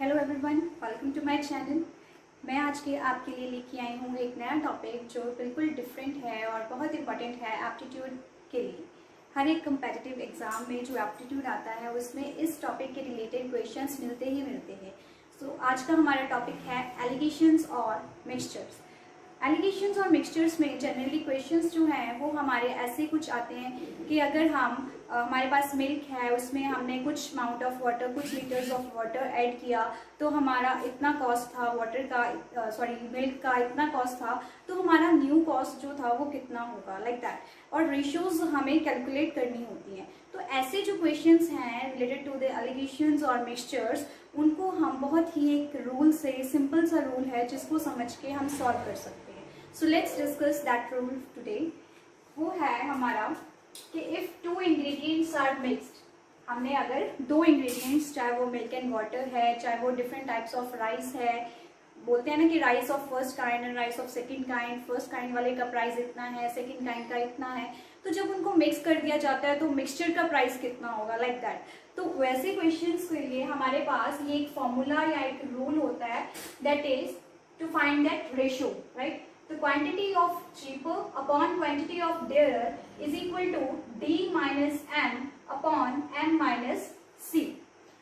Hello everyone, welcome to my channel. मैं आज के आपके लिए लेके आई हूँ एक नया टॉपिक जो बिल्कुल डिफरेंट है और बहुत इंपॉर्टेंट है एप्टीट्यूड के लिए। हर एक कम्पिटिटिव एग्जाम में जो एप्टीट्यूड आता है उसमें इस टॉपिक के रिलेटेड क्वेश्चंस मिलते ही मिलते हैं। सो आज का हमारा टॉपिक है एलिगेशंस और मिक्सचर्स। एलिगेशंस और मिक्सचर्स में जनरली क्वेश्चंस जो हैं वो हमारे ऐसे कुछ आते हैं कि अगर हम हमारे पास मिल्क है, उसमें हमने कुछ अमाउंट ऑफ वाटर, कुछ लीटर्स ऑफ वाटर ऐड किया तो हमारा इतना कॉस्ट था वाटर का, मिल्क का इतना कॉस्ट था, तो हमारा न्यू कॉस्ट जो था वो कितना होगा, लाइक दैट। और रेशियोज हमें कैलकुलेट करनी होती हैं। तो ऐसे जो क्वेश्चंस हैं रिलेटेड टू द एलिगेशंस और मिक्सचर्स, उनको हम बहुत ही एक रूल से, सिंपल सा रूल है जिसको समझ के हम सॉल्व कर सकते हैं। So let's discuss that rule today. वो है हमारा कि if two ingredients are mixed, हमने अगर दो इंग्रेडिएंट्स, चाहे वो मिल्क एंड वाटर है, चाहे वो डिफरेंट टाइप्स ऑफ राइस है, बोलते हैं ना कि rice of first kind and rice of second kind, first kind वाले का प्राइस इतना है, सेकंड काइंड का इतना है, तो जब उनको मिक्स कर दिया जाता है तो मिक्सचर का प्राइस कितना होगा, लाइक दैट। तो वैसे क्वेश्चंस के लिए हमारे पास ये एक फॉर्मूला या एक रूल होता है, that is to find that ratio, right. The quantity of cheaper upon quantity of dearer is equal to D minus M upon M minus C।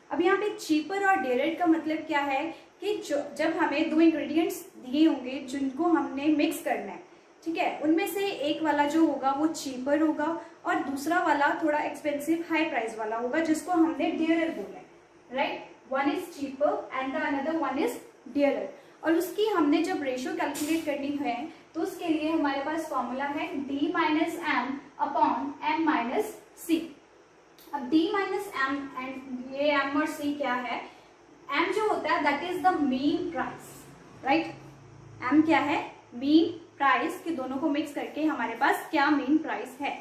अब यहाँ पे cheaper और dearer का मतलब क्या है कि जब हमें दो ingredients दिए होंगे जिनको हमने mix करना है, ठीक है, उनमें से एक वाला जो होगा वो cheaper होगा और दूसरा वाला थोड़ा expensive high price वाला होगा जिसको हमने dearer बोला है, right। One is cheaper and the another one is dearer। और उसकी हमने जब रेशियो कैलकुलेट करनी है तो उसके लिए हमारे पास फॉर्मूला है D minus M upon M minus C. अब D माइनस एम एंड ये M और C क्या है? M जो होता है that is the mean price, right. M क्या है? मीन प्राइस, कि दोनों को मिक्स करके हमारे पास क्या मीन प्राइस है।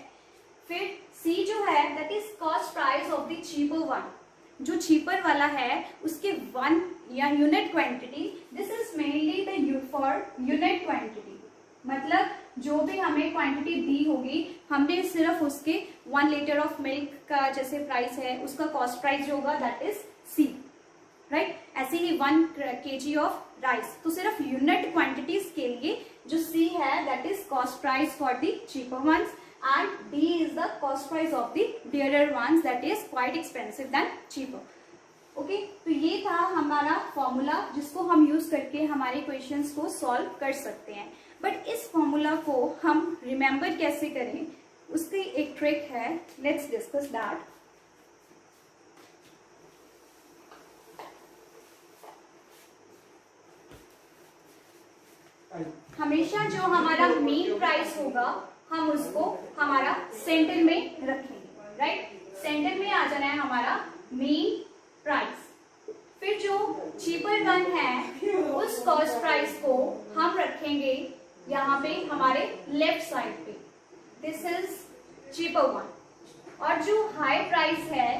फिर C जो है that is cost price of the cheaper one, जो चीपर वाला है उसके वन या unit quantity, this is mainly the for unit quantity, मतलब जो भी हमें क्वांटिटी दी होगी हमने सिर्फ उसके 1 लीटर ऑफ मिल्क का जैसे प्राइस है उसका कॉस्ट प्राइस जो होगा दैट इज सी, राइट। ऐसे ही 1 kg ऑफ राइस, तो सिर्फ यूनिट क्वांटिटीज के लिए जो सी है that is cost price for the cheaper ones and D is the cost price of the dearer ones, that is quite expensive than cheaper। Okay, तो ये था हमारा फॉर्मूला जिसको हम यूज करके हमारे क्वेश्चंस को सॉल्व कर सकते हैं। बट इस फॉर्मूला को हम रिमेम्बर कैसे करें उसकी एक ट्रिक है, लेट्स डिस्कस दैट। हमेशा जो हमारा मीन प्राइस होगा हम उसको हमारा सेंटर में रखेंगे, राइट। सेंटर में आ जाना है हमारा मीन प्राइस। फिर जो चीपर वन है उस कॉस्ट प्राइस को हम रखेंगे यहाँ पे हमारे लेफ्ट साइड पे, दिस इज चीपर वन। और जो हाई प्राइस है,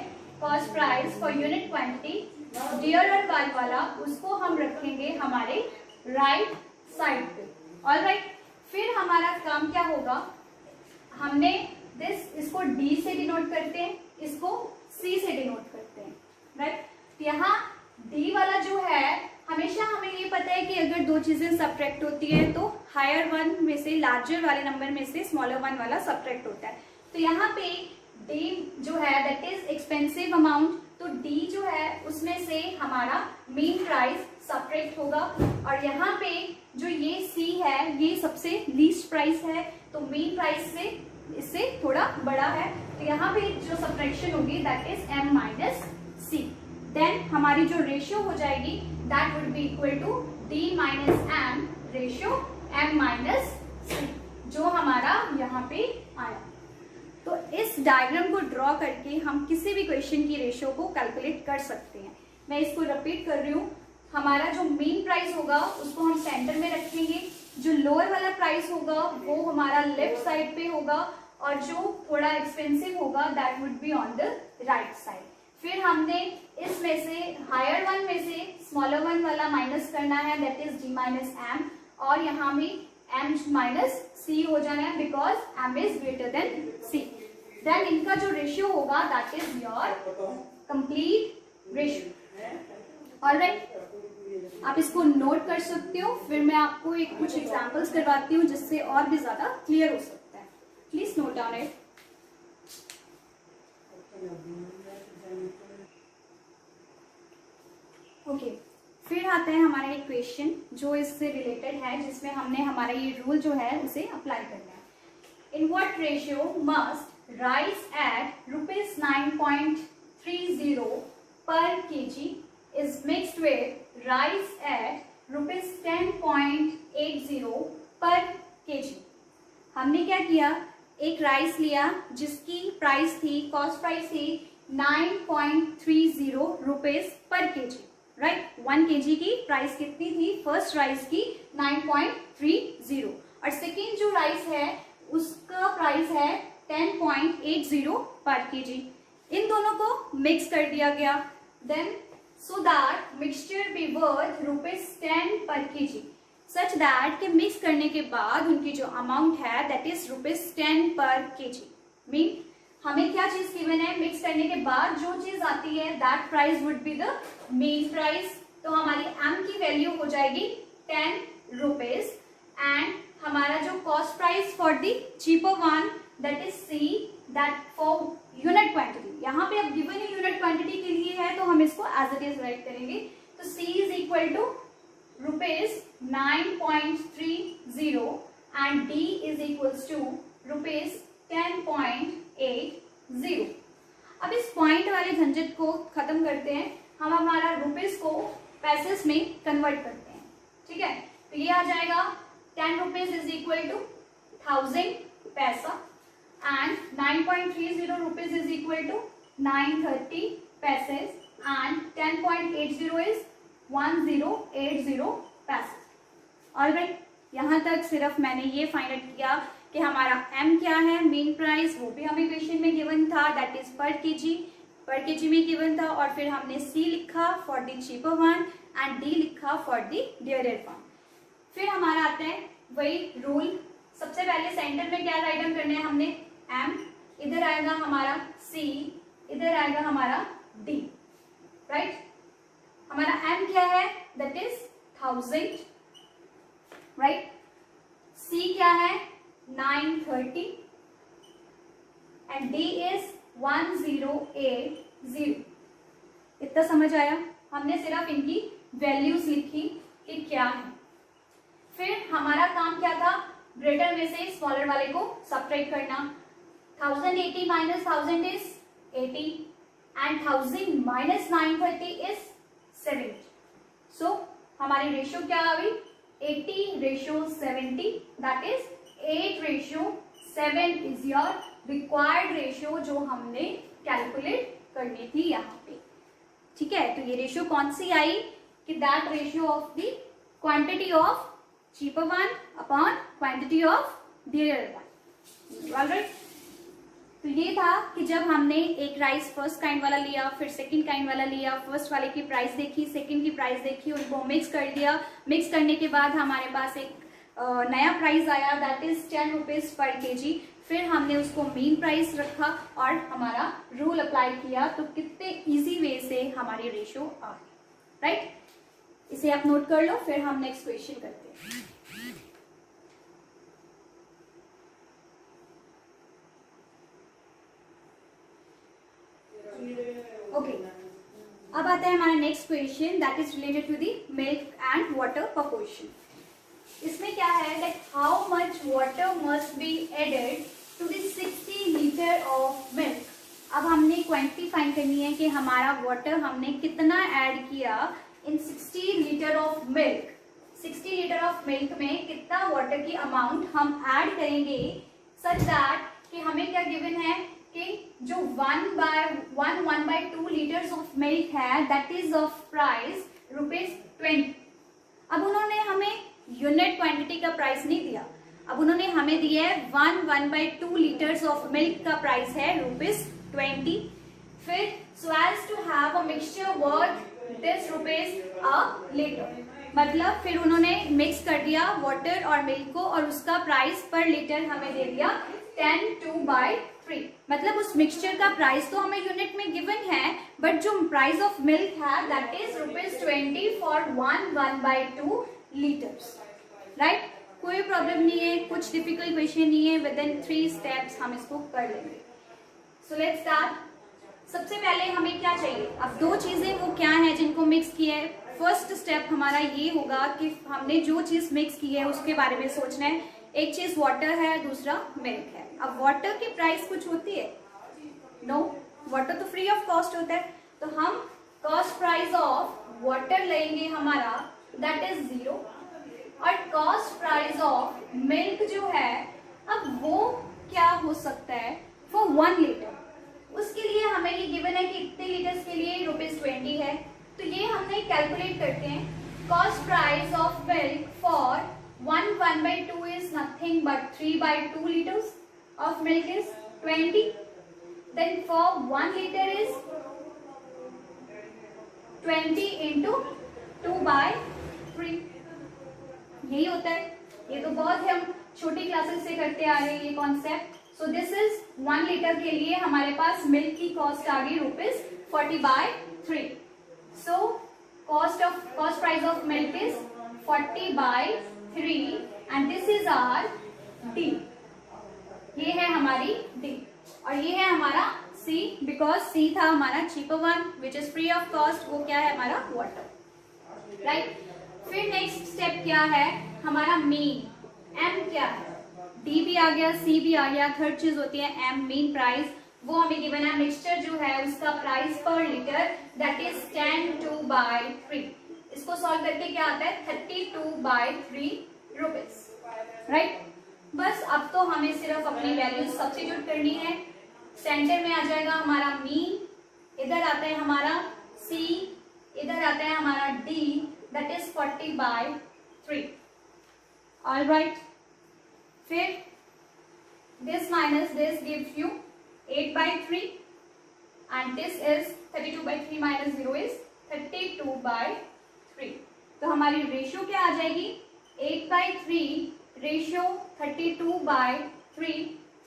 cost price for unit quantity, dearer one वाला, उसको हम रखेंगे हमारे राइट साइड पे, ऑलराइट। फिर हमारा काम क्या होगा, हमने इसको D से डिनोट करते हैं, इसको C से डिनोट करते हैं, राइट। यहाँ D वाला जो है, हमेशा हमें ये पता है कि अगर दो चीजें सब्ट्रैक्ट होती है तो हायर वन में से, लार्जर वाले नंबर में से स्मॉलर वन वाला सब्ट्रैक्ट होता है। तो यहाँ पे D जो है दैट इज एक्सपेंसिव अमाउंट, तो D जो है उसमें से हमारा मीन प्राइस सब्ट्रैक्ट होगा। और यहाँ पे जो ये C है ये सबसे लीस्ट प्राइस है, तो मीन प्राइस से इससे थोड़ा बड़ा है, तो यहाँ पे जो सब्ट्रैक्शन होगी that is M minus C. Then हमारी जो रेशियो हो जाएगी that would be equal to D minus M ratio M minus C, जो हमारा यहाँ पे आया। तो इस डायग्राम को ड्रॉ करके हम किसी भी क्वेश्चन की रेशियो को कैलकुलेट कर सकते हैं। मैं इसको रिपीट कर रही हूँ, हमारा जो मीन प्राइस होगा उसको हम सेंटर में रखेंगे, जो लोअर वाला प्राइस होगा वो हमारा लेफ्ट साइड पे होगा, और जो थोड़ा एक्सपेंसिव होगा that would be on the right side. फिर हमने इसमें से हायर वन में से स्मॉलर वन वाला माइनस करना है, that is D minus M, और यहाँ भी M माइनस C हो जाना है because M is greater than C। Then इनका जो रेशियो होगा that is your complete ratio. Alright, आप इसको नोट कर सकते हो, फिर मैं आपको एक कुछ एग्जांपल्स करवाती हूँ जिससे और भी ज्यादा क्लियर हो सकता है। Please note down it. Okay, फिर आता है हमारा एक क्वेश्चन जो इससे रिलेटेड है, जिसमें हमने हमारा ये रूल जो है उसे अप्लाई करना है। In what ratio must rice at ₹9.30 per kg is mixed with rice at ₹10.80 per kg। हमने क्या किया, एक राइस लिया जिसकी प्राइस थी, कॉस्ट प्राइस थी 9.30 rupees per KG, right. 1 kg की प्राइस कितनी थी फर्स्ट राइस की? 9.30, और सेकेंड जो राइस है उसका प्राइस है 10.80 पर केजी। इन दोनों को मिक्स कर दिया गया, then so that mixture be worth ₹10 per kg, such that के मिक्स करने के बाद उनकी जो अमाउंट है that is ₹10 per kg। Mean हमें क्या चीज गिवन है, मिक्स करने के बाद जो चीज आती है that price would be the main price। तो हमारी m की वैल्यू हो जाएगी 10 rupees, एंड हमारा जो cost price for the cheaper one that is C, that for unit quantity, यहाँ पे अब गिवन है यूनिट क्वांटिटी के लिए है तो हम इसको एज इट इज राइट करेंगे। तो C is equal to ₹9.30 and D is equals to ₹10.80। अब इस पॉइंट वाले झंझट को खत्म करते हैं, हम हमारा रुपीस को पैसेस में कन्वर्ट करते हैं, ठीक है। तो ये आ जाएगा 10 रुपीज इज इक्वल टू 1000 पैसा, and 9.30 rupees is equal to 930 paises, and 10.80 is 1080 paises. Alright, यहाँ तक सिर्फ मैंने ये फाइंड आउट किया कि हमारा M क्या है, मेन प्राइस, वो भी हमें क्वेश्चन में गिवन था, दैट इज पर केजी में गिवन था, और फिर हमने C लिखा for the cheaper one and D लिखा फॉर द डियरर वन। फिर हमारा आता है वही रूल, सबसे पहले सेंटर में क्या राइट डाउन करना है हमने, M, इधर आएगा हमारा C, इधर आएगा हमारा D, राइट। हमारा M क्या है, दैट इज 1000, राइट। C क्या है 930 एंड D इज 1080। इतना समझ आया? हमने सिर्फ इनकी वैल्यूज लिखी कि क्या है। फिर हमारा काम क्या था, ग्रेटर में से स्मॉलर वाले को सब्ट्रैक्ट करना। 1080 minus 1000 is 80 and 1000 minus 930 is 70। So हमारी रेशियो क्या आ गई, 80:70, that is 8:7 is your required ratio जो हमने कैलकुलेट करनी थी यहाँ पे, ठीक है। तो ये रेशियो कौन सी आई कि that ratio of the quantity of cheaper one upon quantity of dearer one, alright। तो ये था कि जब हमने एक राइस फर्स्ट काइंड वाला लिया, फिर सेकंड काइंड वाला लिया, फर्स्ट वाले की प्राइस देखी, सेकंड की प्राइस देखी, उनको मिक्स कर दिया। मिक्स करने के बाद हमारे पास एक नया प्राइस आया, that is 10 rupees per KG. फिर हमने उसको मेन प्राइस रखा और हमारा रूल अप्लाई किया, तो कितने इजी वे से हमारी रेशियो आ गई, राइट। इसे आप नोट कर लो, फिर हम नेक्स्ट क्वेश्चन करते हैं। ओके, अब आता है हमारा next question, that is related to the milk and water proportion. इसमें क्या है, that how much water must be added to the 60 litre of milk. अब हमने क्वांटिटी फाइंड करनी है कि हमारा वाटर हमने कितना ऐड किया इन 60 litre of milk. 60 litre of milk में कितना वाटर की अमाउंट हम ऐड करेंगे, सच दैट कि हमें क्या गिवन है कि जो 1/2 लीटर्स ऑफ मिल्क है दैट इज ऑफ प्राइस ₹20। अब उन्होंने हमें यूनिट क्वांटिटी का प्राइस नहीं दिया, अब उन्होंने हमें दिया है 1/2 लीटर्स ऑफ मिल्क का प्राइस है ₹20। फिर so as to have a mixture worth ₹10 a litre, मतलब फिर उन्होंने मिक्स कर दिया वाटर और मिल्क को और उसका प्राइस पर लीटर हमें दे दिया 10/2/3। मतलब उस मिक्सचर का प्राइस तो हमें यूनिट में गिवन है, बट जो प्राइस ऑफ मिल्क है that is ₹20 for 1/2 litres. Right, कोई प्रॉब्लम नहीं है, कुछ डिफिकल्ट क्वेश्चन नहीं है, विद इन 3 स्टेप्स हम इसको कर लेंगे। So let's start. सबसे पहले हमें क्या चाहिए, अब 2 चीजें वो क्या है जिनको मिक्स किया है। फर्स्ट स्टेप हमारा ये होगा कि हमने जो चीज मिक्स की है उसके बारे में सोचना है। एक चीज वाटर है, दूसरा मिल्क है। अब वाटर की प्राइस कुछ होती है? नो, वाटर तो फ्री ऑफ कॉस्ट होता है। तो हम कॉस्ट प्राइस ऑफ वाटर लेंगे हमारा दैट इज 0, और कॉस्ट प्राइस ऑफ मिल्क जो है अब वो क्या हो सकता है फॉर 1 लीटर। उसके लिए हमें ये गिवन है कि इतने लीटर्स के लिए ₹20 है। तो ये हमने कैलकुलेट करते हैं। Cost price of milk for 1/2 is nothing but 3/2 liters of milk is 20. Then for 1 liter is 20 into 2/3। यही होता है। ये तो बहुत हम छोटी क्लासेस से करते आ रहे हैं ये concept. So this is 1 litre के लिए हमारे पास मिल्क की कॉस्ट आ गई ₹40/3। So cost price of milk is 40/3 and this is our D. ये है हमारी डी और ये है हमारा सी, बिकॉज सी था हमारा cheaper one which is free of cost. वो क्या है हमारा वाटर। राइट, फिर नेक्स्ट स्टेप क्या है हमारा मीन। एम क्या है, डी भी आ गया, सी भी आ गया। थर्ड चीज होती है एम, मीन प्राइस। वो हमें गिवन है मिक्सचर जो है उसका प्राइस पर लीटर दैट इज 10/2/3। इसको सॉल्व करके क्या आता है 32/3 रुपीज। राइट, बस अब तो हमें सिर्फ अपनी वैल्यूज सब्स्टिट्यूट करनी है। सेंटर में आ जाएगा हमारा मीन, इधर आता है हमारा सी, इधर आता है हमारा डी दैट इज 40/3। ऑलराइट, फिर this minus this gives you 8/3 and this is 32/3 minus 0 is 32/3। तो हमारी रेशियो क्या आ जाएगी 8/3 रेशियो 32/3।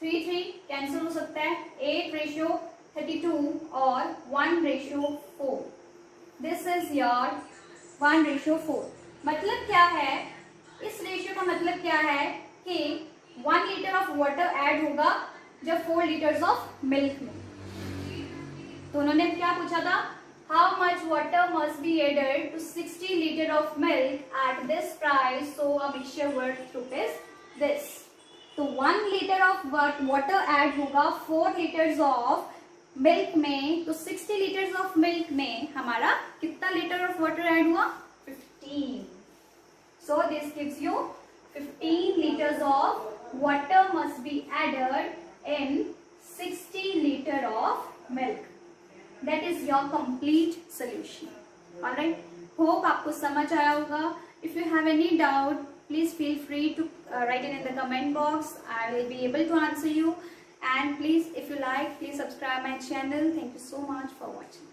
3 कैंसिल हो सकता है, 8/32 और 1/4। This is your 1/4। मतलब क्या है, इस रेशियो का मतलब क्या है कि 1 लीटर ऑफ वाटर ऐड होगा जब 4 लीटर्स ऑफ मिल्क में। तो उन्होंने क्या पूछा था, how much water must be added to 60 litre of milk at this price so a mixture worth rupees this. तो 1 लीटर ऑफ वाटर ऐड होगा 4 लीटर्स ऑफ मिल्क में। तो 60 लीटर्स ऑफ मिल्क में हमारा कितना लीटर ऑफ वाटर ऐड हुआ 15। So this gives you 15 liters of water must be added in 60 liter of milk. That is your complete solution. Alright, hope आपको समझ आया होगा। If you have any doubt, please feel free to write it in the comment box. I will be able to answer you. And please, if you like, please subscribe my channel. Thank you so much for watching.